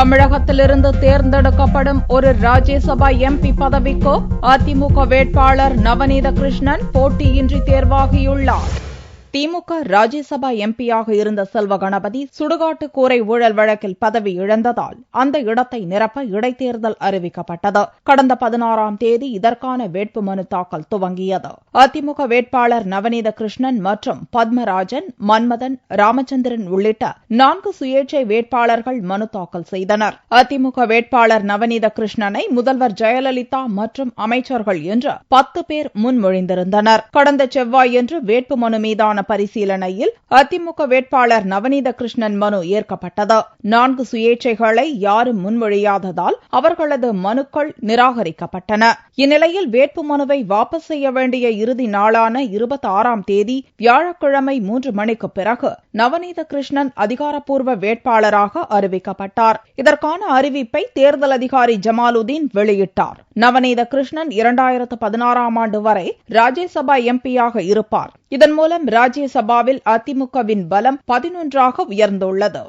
தமிழகத்திலிருந்து தேர்ந்தெடுக்கப்படும் ஒரு ராஜ்யசபா எம்பி பதவிக்கு அதிமுக வேட்பாளர் நவநீத கிருஷ்ணன் போட்டியின்றி தேர்வாகியுள்ளார். திமுக ராஜ்யசபா எம்பியாக இருந்த செல்வ கணபதி சுடுகாட்டு கூரை ஊழல் வழக்கில் பதவி இழந்ததால் அந்த இடத்தை நிரப்ப இடைத்தேர்தல் அறிவிக்கப்பட்டது. கடந்த 16ஆம் தேதி இதற்கான வேட்புமனு தாக்கல் துவங்கியது. அதிமுக வேட்பாளர் நவநீத கிருஷ்ணன் மற்றும் பத்மராஜன், மன்மதன், ராமச்சந்திரன் உள்ளிட்ட 4 சுயேட்சை வேட்பாளர்கள் மனு தாக்கல் செய்தனர். அதிமுக வேட்பாளர் நவநீத கிருஷ்ணனை முதல்வர் ஜெயலலிதா மற்றும் அமைச்சர்கள் என்று 10 பேர் முன்மொழிந்திருந்தனர். கடந்த செவ்வாயன்று வேட்புமனு மீதான பரிசீலனையில் அதிமுக வேட்பாளர் நவநீத கிருஷ்ணன் மனு ஏற்கப்பட்டது. 4 சுயேட்சைகளை யாரும் முன்மொழியாததால் அவர்களது மனுக்கள் நிராகரிக்கப்பட்டன. இந்நிலையில் வேட்புமனுவை வாபஸ் செய்ய வேண்டிய இறுதி நாளான 26ஆம் தேதி வியாழக்கிழமை 3 மணிக்கு பிறகு நவநீத கிருஷ்ணன் அதிகாரப்பூர்வ வேட்பாளராக அறிவிக்கப்பட்டார். இதற்கான அறிவிப்பை தேர்தல் அதிகாரி ஜமாலுதீன் வெளியிட்டார். நவநீத கிருஷ்ணன் 2016ஆம் ஆண்டு வரை ராஜ்யசபா எம்பியாக இருப்பார். இதன் மூலம் ராஜ்யசபாவில் அதிமுகவின் பலம் 11ஆக உயர்ந்துள்ளது.